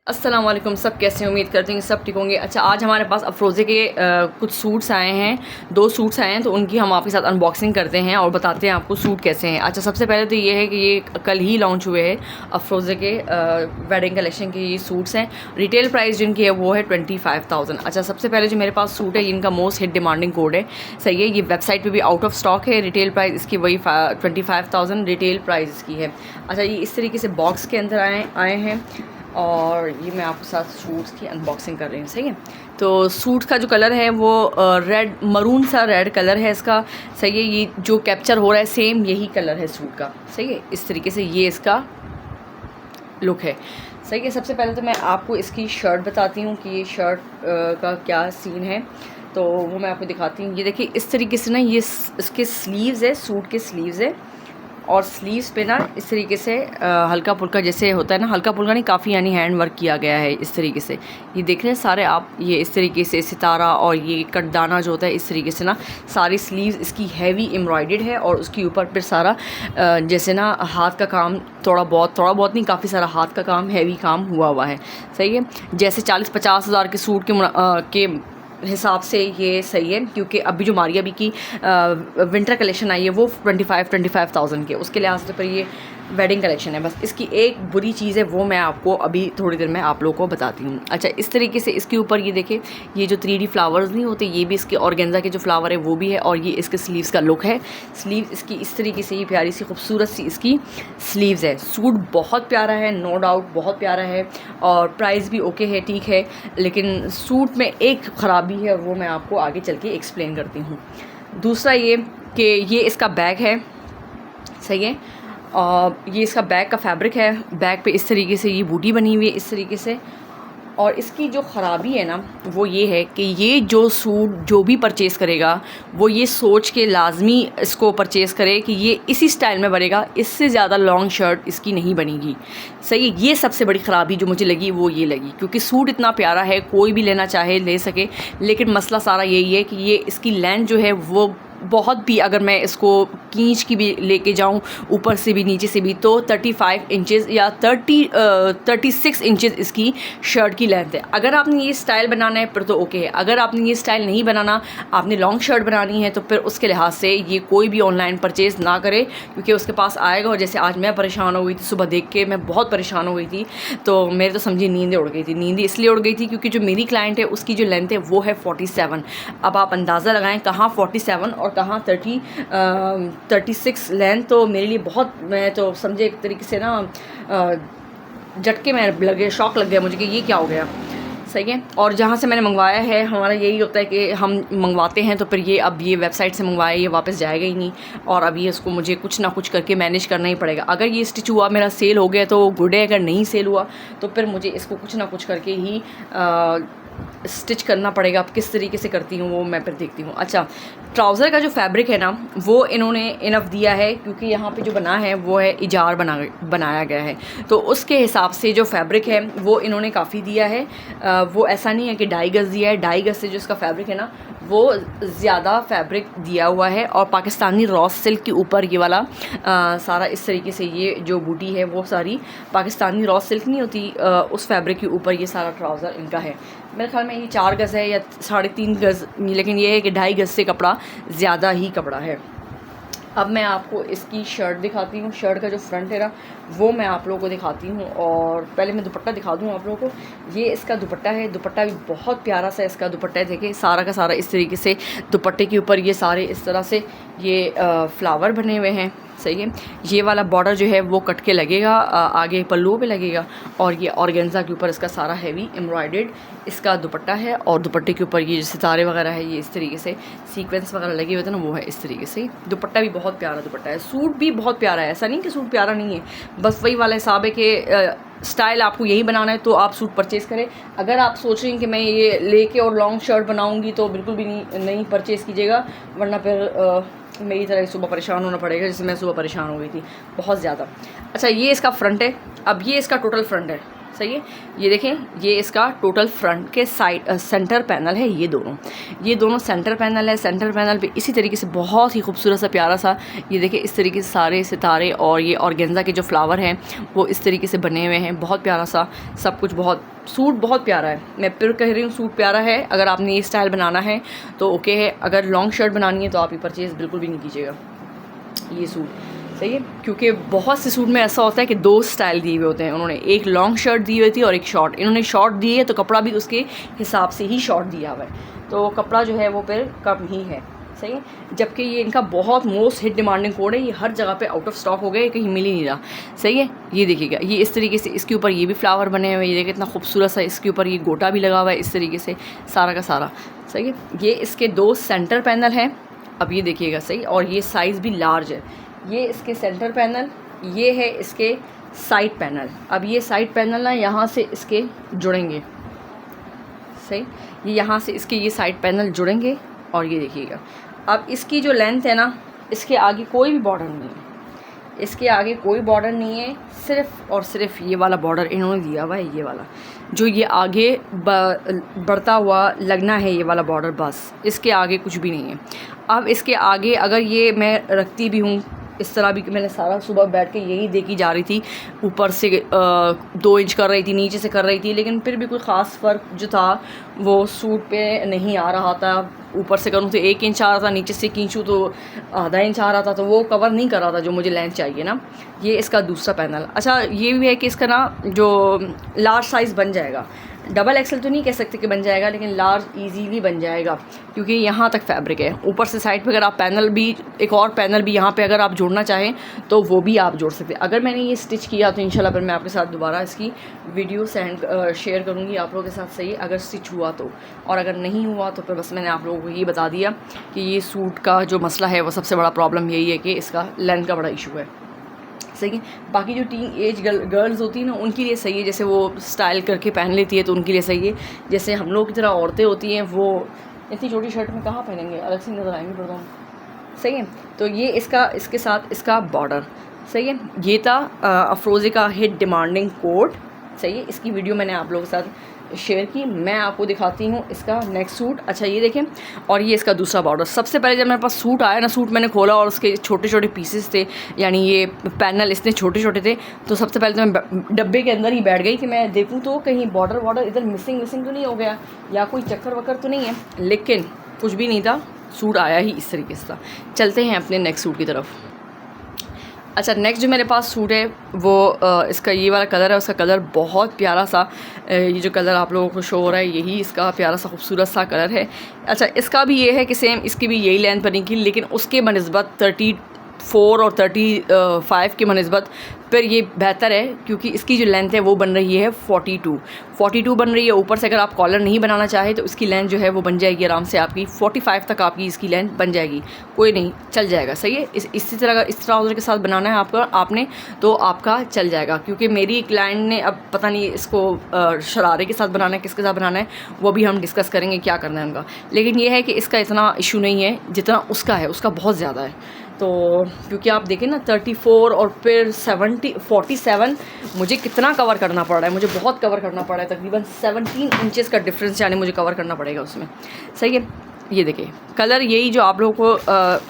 अस्सलाम वालेकुम। सब कैसे हैं? उम्मीद करती हूँ सब ठीक होंगे। अच्छा, आज हमारे पास अफरोज़े के कुछ सूट्स आए हैं, 2 सूट्स आए हैं, तो उनकी हम आपके साथ अनबॉक्सिंग करते हैं और बताते हैं आपको सूट कैसे हैं। अच्छा, सबसे पहले तो ये है कि ये कल ही लॉन्च हुए हैं अफरोज़े के वेडिंग कलेक्शन के ये सूट्स हैं। रिटेल प्राइस जिनकी है वो है 25,000। अच्छा, सबसे पहले जो मेरे पास सूट है इनका मोस्ट हिट डिमांडिंग कोड है, सही है। ये वेबसाइट पर भी आउट ऑफ स्टॉक है। रिटेल प्राइस इसकी वही 25,000 रिटेल प्राइस इसकी है। अच्छा, ये इस तरीके से बॉक्स के अंदर आए हैं और ये मैं आपके साथ सूट्स की अनबॉक्सिंग कर रही हूँ, सही है। तो सूट का जो कलर है वो रेड, मरून सा रेड कलर है इसका, सही है। ये जो कैप्चर हो रहा है सेम यही कलर है सूट का, सही है। इस तरीके से ये इसका लुक है, सही है। सबसे पहले तो मैं आपको इसकी शर्ट बताती हूँ कि ये शर्ट का क्या सीन है, तो वो मैं आपको दिखाती हूँ। ये देखिए इस तरीके से ना, ये इसके स्लीव्स है, सूट के स्लीव्स है, और स्लीव्स पे ना इस तरीके से हल्का फुल्का जैसे होता है ना, हल्का फुल्का नहीं, काफ़ी यानी हैंड वर्क किया गया है इस तरीके से। ये देख रहे हैं सारे आप, ये इस तरीके से सितारा और ये कटदाना जो होता है इस तरीके से ना, सारी स्लीव्स इसकी हैवी एम्ब्रॉयडर्ड है और उसके ऊपर फिर सारा जैसे ना हाथ का काम, थोड़ा बहुत नहीं, काफ़ी सारा हाथ का काम, हैवी काम हुआ है, सही है। जैसे 40-50 हज़ार के सूट के हिसाब से ये सही है, क्योंकि अभी जो मारिया बी की विंटर कलेक्शन आई है वो 25,000 के, उसके लिहाज से पर ये वेडिंग कलेक्शन है। बस इसकी एक बुरी चीज़ है, वो मैं आपको अभी थोड़ी देर में आप लोगों को बताती हूँ। अच्छा, इस तरीके से इसके ऊपर ये देखें, ये जो 3D फ्लावर्स नहीं होते, ये भी इसके ऑर्गेन्जा के जो फ्लावर है वो भी है, और ये इसके स्लीव्स का लुक है। स्लीव इसकी इस तरीके से, ये प्यारी सी खूबसूरत सी इसकी स्लीव्स है। सूट बहुत प्यारा है, नो डाउट बहुत प्यारा है, और प्राइस भी ओके है, ठीक है। लेकिन सूट में एक ख़राबी है, वो मैं आपको आगे चल के एक्सप्लेन करती हूँ। दूसरा ये कि ये इसका बैग है, सही है। और ये इसका बैग का फैब्रिक है, बैग पे इस तरीके से ये बूटी बनी हुई है इस तरीके से। और इसकी जो ख़राबी है ना वो ये है कि ये जो सूट जो भी परचेज़ करेगा वो ये सोच के लाजमी इसको परचेज़ करे कि ये इसी स्टाइल में बनेगा, इससे ज़्यादा लॉन्ग शर्ट इसकी नहीं बनेगी, सही है। ये सबसे बड़ी ख़राबी जो मुझे लगी वो ये लगी, क्योंकि सूट इतना प्यारा है, कोई भी लेना चाहे ले सके, लेकिन मसला सारा यही है कि ये इसकी लेंथ जो है वो बहुत भी, अगर मैं इसको खींच की भी लेके जाऊँ ऊपर से भी नीचे से भी, तो 35 इंचेस या 36 इंचेस इसकी शर्ट की लेंथ है। अगर आपने ये स्टाइल बनाना है फिर तो ओके है, अगर आपने ये स्टाइल नहीं बनाना, आपने लॉन्ग शर्ट बनानी है, तो फिर उसके लिहाज से ये कोई भी ऑनलाइन परचेज़ ना करे, क्योंकि उसके पास आएगा। और जैसे आज मैं परेशान हो गई थी, सुबह देख के मैं बहुत परेशान हो गई थी, तो मेरे तो समझिए नींदें उड़ गई थी। नींदें इसलिए उड़ गई थी क्योंकि जो मेरी क्लाइंट है उसकी जो लेंथ है वो है 47। अब आप अंदाज़ा लगाएं कहाँ 47 और कहाँ 36 लेंथ, तो मेरे लिए बहुत, मैं तो समझे एक तरीके से ना झटके में लगे, शॉक लग गया मुझे कि ये क्या हो गया, सही है। और जहाँ से मैंने मंगवाया है, हमारा यही होता है कि हम मंगवाते हैं तो फिर ये, अब ये वेबसाइट से मंगवाया, ये वापस जाएगा ही नहीं, और अभी इसको मुझे कुछ ना कुछ करके मैनेज करना ही पड़ेगा। अगर ये स्टिच हुआ, मेरा सेल हो गया तो गुड है, अगर नहीं सेल हुआ तो फिर मुझे इसको कुछ ना कुछ करके ही स्टिच करना पड़ेगा। अब किस तरीके से करती हूँ वो मैं फिर देखती हूँ। अच्छा, ट्राउज़र का जो फैब्रिक है ना वो इन्होंने इनफ दिया है, क्योंकि यहाँ पे जो बना है वो है इजार बनाया गया है, तो उसके हिसाब से जो फैब्रिक है वो इन्होंने काफ़ी दिया है। वो ऐसा नहीं है कि 2.5 गज़ दिया है, 2.5 गज़ से जो इसका फैब्रिक है ना वो ज़्यादा फैब्रिक दिया हुआ है। और पाकिस्तानी रॉ सिल्क के ऊपर ये वाला सारा इस तरीके से, ये जो बूटी है वो सारी पाकिस्तानी रॉ सिल्क नहीं होती, उस फैब्रिक के ऊपर ये सारा ट्राउज़र इनका है। मेरे ख्याल में ये 4 गज़ है या 3.5 गज़, लेकिन ये है कि 2.5 गज़ से कपड़ा ज़्यादा ही कपड़ा है। अब मैं आपको इसकी शर्ट दिखाती हूँ। शर्ट का जो फ्रंट है ना वो मैं आप लोगों को दिखाती हूँ, और पहले मैं दुपट्टा दिखा दूँ आप लोगों को। ये इसका दुपट्टा है, दुपट्टा भी बहुत प्यारा सा इसका दुपट्टा है। देखिए सारा का सारा इस तरीके से दुपट्टे के ऊपर ये सारे इस तरह से ये फ्लावर बने हुए हैं, सही है। ये वाला बॉर्डर जो है वो कट के लगेगा, आगे पल्लू पे लगेगा, और ये ऑर्गेन्जा के ऊपर इसका सारा हैवी एम्ब्रॉयडर्ड इसका दुपट्टा है, और दुपट्टे के ऊपर ये सितारे वगैरह है, ये इस तरीके से सीक्वेंस वगैरह लगे हुए थे ना, वो है इस तरीके से। दुपट्टा भी बहुत प्यारा दुपट्टा है, सूट भी बहुत प्यारा है, ऐसा नहीं कि सूट प्यारा नहीं है, बस वही वाला हिसाब है कि स्टाइल आपको यही बनाना है तो आप सूट परचेज़ करें। अगर आप सोच रही हैं कि मैं ये लेके और लॉन्ग शर्ट बनाऊँगी तो बिल्कुल भी नहीं परचेज़ कीजिएगा, वरना फिर मेरी तरह सुबह परेशान होना पड़ेगा, जैसे मैं सुबह परेशान हो गई थी बहुत ज़्यादा। अच्छा, ये इसका फ्रंट है। अब ये इसका टोटल फ्रंट है, सही है। ये देखें, ये इसका टोटल फ्रंट के साइड सेंटर पैनल है। ये दोनों सेंटर पैनल है। सेंटर पैनल पे इसी तरीके से बहुत ही खूबसूरत सा प्यारा सा, ये देखें इस तरीके से सारे सितारे और ये ऑर्गेन्जा के जो फ्लावर हैं वो इस तरीके से बने हुए हैं। बहुत प्यारा सा सब कुछ, बहुत सूट बहुत प्यारा है। मैं फिर कह रही हूँ सूट प्यारा है। अगर आपने ये स्टाइल बनाना है तो ओके है, अगर लॉन्ग शर्ट बनानी है तो आप ये परचेज़ बिल्कुल भी नहीं कीजिएगा ये सूट, सही है। क्योंकि बहुत से सूट में ऐसा होता है कि दो स्टाइल दिए हुए होते हैं उन्होंने, एक लॉन्ग शर्ट दी हुई थी और एक शॉर्ट। इन्होंने शॉर्ट दी है तो कपड़ा भी उसके हिसाब से ही शॉर्ट दिया हुआ है, तो कपड़ा जो है वो फिर कम ही है, सही है। जबकि ये इनका बहुत मोस्ट हिट डिमांडिंग कोड है, ये हर जगह पे आउट ऑफ स्टॉक हो गए, कहीं मिल ही नहीं रहा, सही है। ये देखिएगा, ये इस तरीके से इसके ऊपर ये भी फ्लावर बने हुए हैं, ये देखिए इतना खूबसूरत सा, इसके ऊपर ये गोटा भी लगा हुआ है इस तरीके से सारा का सारा, सही है। ये इसके दो सेंटर पैनल हैं, अब ये देखिएगा, सही। और ये साइज़ भी लार्ज है। ये इसके सेंटर पैनल, ये है इसके साइड पैनल। अब ये साइड पैनल ना यहाँ से इसके जुड़ेंगे, सही। ये यहाँ से इसके ये साइड पैनल जुड़ेंगे और ये देखिएगा। अब इसकी जो लेंथ है ना, इसके आगे कोई भी बॉर्डर नहीं है, इसके आगे कोई बॉर्डर नहीं है, सिर्फ़ और सिर्फ ये वाला बॉर्डर इन्होंने दिया हुआ है, ये वाला जो ये आगे बढ़ता हुआ लगना है, ये वाला बॉर्डर, बस इसके आगे कुछ भी नहीं है। अब इसके आगे अगर ये मैं रखती भी हूँ इस तरह भी, मैंने सारा सुबह बैठ के यही देखी जा रही थी, ऊपर से 2 इंच कर रही थी, नीचे से कर रही थी, लेकिन फिर भी कोई ख़ास फ़र्क जो था वो सूट पे नहीं आ रहा था। ऊपर से करूँ तो 1 इंच आ रहा था, नीचे से खींचूँ तो आधा इंच आ रहा था, तो वो कवर नहीं कर रहा था जो मुझे लेंथ चाहिए ना। ये इसका दूसरा पैनल। अच्छा, ये भी है कि इसका ना जो लार्ज साइज़ बन जाएगा, डबल एक्सल तो नहीं कह सकते कि बन जाएगा, लेकिन लार्ज इजीली बन जाएगा क्योंकि यहाँ तक फैब्रिक है। ऊपर से साइड पे अगर आप पैनल भी, एक और पैनल भी यहाँ पे अगर आप जोड़ना चाहें तो वो भी आप जोड़ सकते हैं। अगर मैंने ये स्टिच किया तो इंशाल्लाह फिर मैं आपके साथ दोबारा इसकी वीडियो शेयर करूँगी आप लोगों के साथ, सही, अगर स्टिच हुआ तो। और अगर नहीं हुआ तो फिर बस मैंने आप लोगों को ये बता दिया कि ये सूट का जो मसला है वो सबसे बड़ा प्रॉब्लम यही है कि इसका लेंथ का बड़ा इशू है, सही है। बाकी जो टीन एज गर्ल्स होती हैं ना, उनके लिए सही है, जैसे वो स्टाइल करके पहन लेती है तो उनके लिए सही है। जैसे हम लोग की तरह औरतें होती हैं वो इतनी छोटी शर्ट में कहाँ पहनेंगे, अलग से नज़र आएंगे पड़ता, सही है। तो ये इसके साथ इसका बॉर्डर, सही है। ये था अफरोज़े का हिट डिमांडिंग कोड, सही है। इसकी वीडियो मैंने आप लोगों के साथ शेयर की। मैं आपको दिखाती हूँ इसका नेक्स्ट सूट। अच्छा, ये देखें, और ये इसका दूसरा बॉर्डर। सबसे पहले जब मेरे पास सूट आया ना, सूट मैंने खोला और उसके छोटे छोटे पीसेस थे, यानी ये पैनल इतने छोटे छोटे थे, तो सबसे पहले तो मैं डब्बे के अंदर ही बैठ गई कि मैं देखूँ तो कहीं बॉर्डर इधर मिसिंग तो नहीं हो गया या कोई चक्कर वक्कर तो नहीं है, लेकिन कुछ भी नहीं था, सूट आया ही इस तरीके से था। चलते हैं अपने नेक्स्ट सूट की तरफ। अच्छा, नेक्स्ट जो मेरे पास सूट है वो इसका ये वाला कलर है, उसका कलर बहुत प्यारा सा, ये जो कलर आप लोगों को शो हो रहा है यही इसका प्यारा सा खूबसूरत सा कलर है। अच्छा, इसका भी ये है कि सेम इसकी भी यही लेंथ बनेगी, लेकिन उसके बनस्बत 34 और 35 के बनस्बत फिर ये बेहतर है क्योंकि इसकी जो लेंथ है वो बन रही है 42 बन रही है। ऊपर से अगर आप कॉलर नहीं बनाना चाहे तो इसकी लेंथ जो है वो बन जाएगी आराम से आपकी 45 तक आपकी इसकी लेंथ बन जाएगी, कोई नहीं, चल जाएगा, सही है। इसी तरह अगर इस ट्राउज़र के साथ बनाना है आपने तो आपका चल जाएगा। क्योंकि मेरी क्लाइंट ने, अब पता नहीं इसको शरारे के साथ बनाना है, किसके साथ बनाना है, वो भी हम डिस्कस करेंगे क्या करना है उनका। लेकिन ये है कि इसका इतना इशू नहीं है जितना उसका है, उसका बहुत ज़्यादा है। तो क्योंकि आप देखें ना 34 और फिर 47 मुझे कितना कवर करना पड़ रहा है, मुझे बहुत कवर करना पड़ रहा है, तकरीबन 17 इंचेस का डिफरेंस यानी मुझे कवर करना पड़ेगा उसमें, सही है। ये देखिए कलर, यही जो आप लोगों को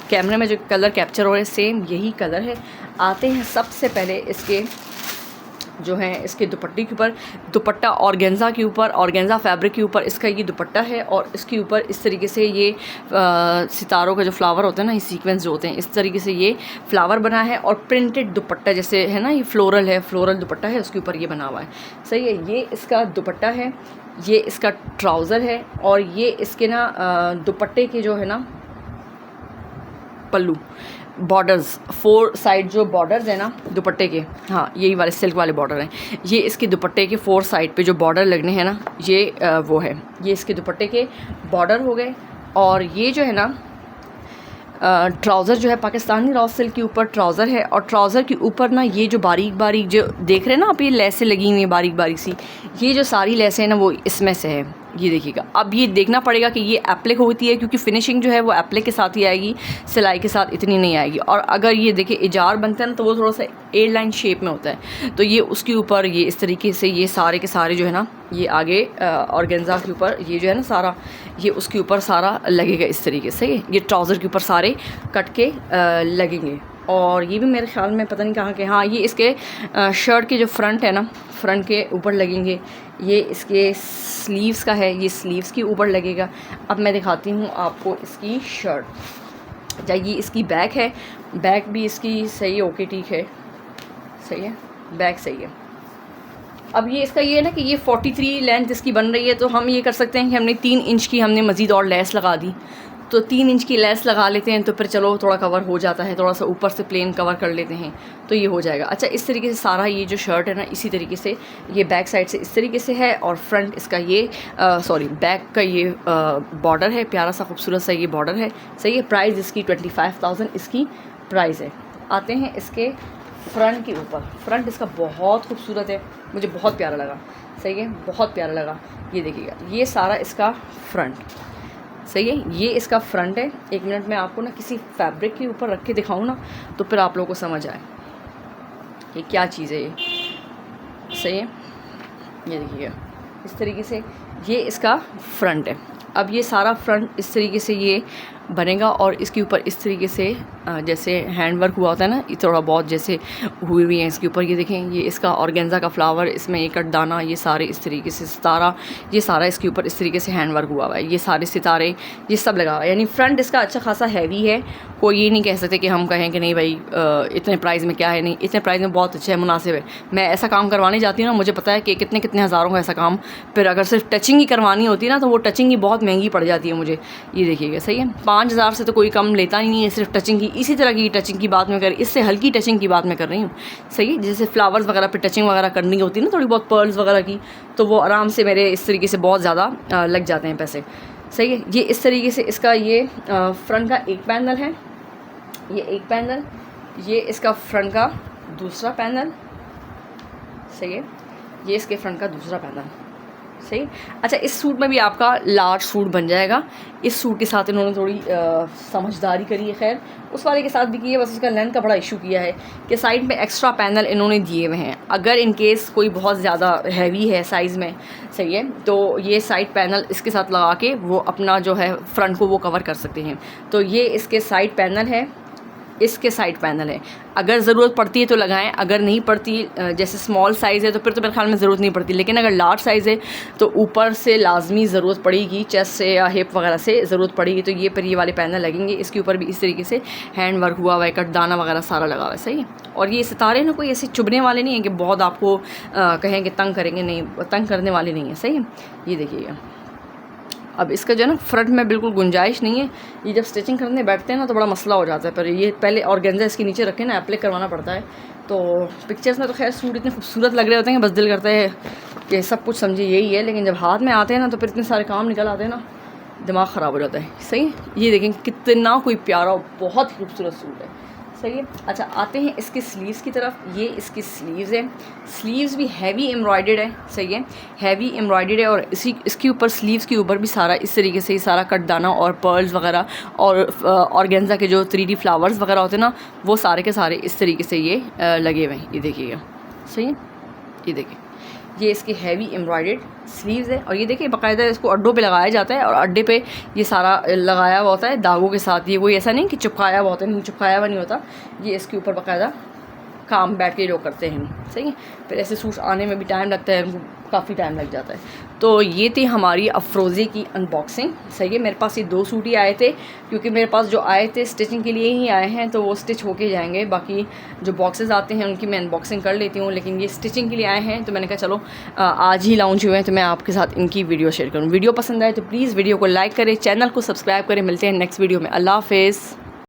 कैमरे में जो कलर कैप्चर हो रहे हैं सेम यही कलर है। आते हैं सबसे पहले इसके जो है इसके दुपट्टे के ऊपर। दुपट्टा ऑर्गेन्जा के ऊपर, ऑर्गेन्जा फैब्रिक के ऊपर इसका ये दुपट्टा है और इसके ऊपर इस तरीके से ये सितारों का जो फ्लावर होता है ना, ये सीक्वेंस जो होते हैं, इस तरीके से ये फ्लावर बना है और प्रिंटेड दुपट्टा जैसे है ना, ये फ्लोरल है, फ्लोरल दुपट्टा है, उसके ऊपर ये बना हुआ है, सही है। ये इसका दुपट्टा है, ये इसका ट्राउज़र है और ये इसके ना दुपट्टे के जो है ना पल्लू बॉर्डर्स, 4 साइड जो बॉर्डर्स है ना दुपट्टे के, हाँ यही वाले सिल्क वाले बॉर्डर हैं, ये इसके दुपट्टे के 4 साइड पे जो बॉर्डर लगने हैं ना, ये वो है, ये इसके दुपट्टे के बॉर्डर हो गए। और ये जो है ना ट्राउज़र जो है पाकिस्तानी रॉ सिल्क के ऊपर ट्राउज़र है और ट्राउज़र के ऊपर ना ये जो बारीक बारीक जो देख रहे हैं ना आप, ये लेसें लगी हुई हैं बारीक बारीक सी, ये जो सारी लेसें हैं ना वो इसमें से है, ये देखिएगा। अब ये देखना पड़ेगा कि ये एप्लिक होती है क्योंकि फिनिशिंग जो है वो एप्लिक के साथ ही आएगी, सिलाई के साथ इतनी नहीं आएगी। और अगर ये देखिए इजार बनता है ना तो वो थोड़ा सा एयरलाइन शेप में होता है। तो ये उसके ऊपर ये इस तरीके से ये सारे के सारे जो है ना, ये आगे ऑर्गेन्जा के ऊपर ये जो है ना सारा, ये उसके ऊपर सारा लगेगा इस तरीके से। ये ट्राउज़र के ऊपर सारे कट के लगेंगे। और ये भी मेरे ख्याल में पता नहीं कहाँ के, हाँ ये इसके शर्ट के जो फ्रंट है ना, फ्रंट के ऊपर लगेंगे। ये इसके स्लीव्स का है, ये स्लीव्स के ऊपर लगेगा। अब मैं दिखाती हूँ आपको इसकी शर्ट। अच्छा, ये इसकी बैक है, बैक भी इसकी सही है, ओके ठीक है, सही है, बैक सही है। अब ये इसका ये है ना कि ये 43 लेंथ इसकी बन रही है, तो हम ये कर सकते हैं कि हमने 3 इंच की हमने मज़ीद और लेस लगा दी, तो 3 इंच की लेस लगा लेते हैं, तो फिर चलो थोड़ा कवर हो जाता है, थोड़ा सा ऊपर से प्लेन कवर कर लेते हैं तो ये हो जाएगा। अच्छा, इस तरीके से सारा ये जो शर्ट है ना, इसी तरीके से ये बैक साइड से इस तरीके से है, और फ्रंट इसका ये बैक का ये बॉर्डर है, प्यारा सा खूबसूरत सा ये बॉर्डर है, सही है। प्राइस इसकी 25,000 इसकी प्राइस है। आते हैं इसके फ्रंट के ऊपर। फ्रंट इसका बहुत खूबसूरत है, मुझे बहुत प्यारा लगा, सही है, बहुत प्यारा लगा। ये देखिएगा, ये सारा इसका फ्रंट, सही है, ये इसका फ्रंट है। एक मिनट में आपको ना किसी फैब्रिक के ऊपर रख के दिखाऊँ ना, तो फिर आप लोगों को समझ आए ये क्या चीज़ है। ये सही है, ये देखिएगा इस तरीके से ये इसका फ्रंट है। अब ये सारा फ्रंट इस तरीके से ये बनेगा, और इसके ऊपर इस तरीके से जैसे हैंड वर्क हुआ होता है ना, ये थोड़ा बहुत जैसे हुई हुई है इसके ऊपर। ये देखें, ये इसका ऑर्गेन्जा का फ्लावर, इसमें एक दाना, ये सारे इस तरीके से सितारा, ये सारा इसके ऊपर इस तरीके से हैंड वर्क हुआ हुआ है, ये सारे सितारे ये सब लगा हुआ है। यानी फ्रंट इसका अच्छा खासा हैवी है। कोई ये नहीं कह सकते कि हम कहें कि नहीं भाई इतने प्राइस में क्या है, नहीं, इतने प्राइस में बहुत अच्छा है, मुनासिब है। मैं ऐसा काम करवाने जाती हूँ ना, मुझे पता है कि कितने कितने हज़ारों का ऐसा काम, फिर अगर सिर्फ टचिंग ही करवानी होती है ना, तो वो टचिंग ही बहुत महंगी पड़ जाती है मुझे। ये देखिएगा, सही है, 5,000 से तो कोई कम लेता नहीं है सिर्फ टचिंग की। इसी तरह की टचिंग की बात मैं कर, इससे हल्की टचिंग की बात मैं कर रही हूँ, सही है। जैसे फ्लावर्स वगैरह पे टचिंग वगैरह करनी होती है ना, थोड़ी बहुत पर्ल्स वगैरह की, तो वो आराम से मेरे इस तरीके से बहुत ज़्यादा लग जाते हैं पैसे, सही है। ये इस तरीके से इसका ये फ्रंट का एक पैनल है, ये एक पैनल, ये इसका फ्रंट का दूसरा पैनल, सही है, ये इसके फ्रंट का दूसरा पैनल, सही। अच्छा, इस सूट में भी आपका लार्ज सूट बन जाएगा। इस सूट के साथ इन्होंने थोड़ी समझदारी करी है, खैर उस वाले के साथ भी की है, बस उसका लेंथ का बड़ा इशू किया है कि साइड में एक्स्ट्रा पैनल इन्होंने दिए हुए हैं। अगर इन केस कोई बहुत ज़्यादा हैवी है साइज़ में, सही है, तो ये साइड पैनल इसके साथ लगा के वो अपना जो है फ्रंट को वो कवर कर सकते हैं। तो ये इसके साइड पैनल है, इसके साइड पैनल है। अगर ज़रूरत पड़ती है तो लगाएं, अगर नहीं पड़ती, जैसे स्मॉल साइज़ है तो फिर तो मेरे ख्याल में ज़रूरत नहीं पड़ती, लेकिन अगर लार्ज साइज़ है तो ऊपर से लाजमी ज़रूरत पड़ेगी, चेस्ट से या हिप वगैरह से ज़रूरत पड़ेगी, तो ये पर ये वाले पैनल लगेंगे। इसके ऊपर भी इस तरीके से हैंड वर्क हुआ हुआ है, कट दाना वगैरह सारा लगा हुआ है, सही है। और ये सितारे ना कोई ऐसे चुभने वाले नहीं हैं कि बहुत आपको कहें कि तंग करेंगे, नहीं, तंग करने वाले नहीं है, सही है। ये देखिएगा, अब इसका जो है ना फ्रंट में बिल्कुल गुंजाइश नहीं है। ये जब स्टिचिंग करने बैठते हैं ना तो बड़ा मसला हो जाता है, पर ये पहले ऑर्गेन्जा इसके नीचे रखे ना, अप्लाई करवाना पड़ता है। तो पिक्चर्स में तो खैर सूट इतने खूबसूरत लग रहे होते हैं, बस दिल करता है कि सब कुछ समझे यही है, लेकिन जब हाथ में आते हैं ना तो फिर इतने सारे काम निकल आते हैं ना, दिमाग ख़राब हो जाता है, सही है। ये देखें कितना कोई प्यारा, बहुत ही खूबसूरत सूट है, सही है। अच्छा, आते हैं इसके स्लीव्स की तरफ। ये इसकी स्लीव्स है, स्लीव्स भी हैवी एम्ब्रॉयडर्ड है, सही है, हैवी एम्ब्रॉयडर्ड है। और इसके ऊपर स्लीव्स के ऊपर भी सारा इस तरीके से सारा कट दाना और पर्ल्स वगैरह और ऑर्गेन्जा के जो 3D फ्लावर्स वगैरह होते हैं ना, वो सारे के सारे इस तरीके से ये लगे हुए हैं। ये देखिएगा, सही है, ये देखिए, ये इसकी हैवी एम्ब्रॉयडर्ड स्लीव्स है। और ये देखिए बाकायदा इसको अड्डों पे लगाया जाता है, और अड्डे पे ये सारा लगाया हुआ होता है धागों के साथ। ये कोई ऐसा नहीं कि चिपकाया हुआ होता है, नहीं चिपकाया हुआ नहीं होता, ये इसके ऊपर बाकायदा काम बैठ के लोग करते हैं, सही है। फिर ऐसे सूट्स आने में भी टाइम लगता है, उनको काफ़ी टाइम लग जाता है। तो ये थी हमारी अफरोज़े की अनबॉक्सिंग, सही है। मेरे पास ये 2 सूट ही आए थे, क्योंकि मेरे पास जो आए थे स्टिचिंग के लिए ही आए हैं, तो वो स्टिच होके जाएंगे। बाकी जो बॉक्सेस आते हैं उनकी मैं अनबॉक्सिंग कर लेती हूँ, लेकिन ये स्टिचिंग के लिए आए हैं तो मैंने कहा चलो आज ही लॉन्च हुए हैं तो मैं आपके साथ इनकी वीडियो शेयर करूँ। वीडियो पसंद आए तो प्लीज़ वीडियो को लाइक करें, चैनल को सब्सक्राइब करें। मिलते हैं नेक्स्ट वीडियो में। अल्लाह हाफ़िज़।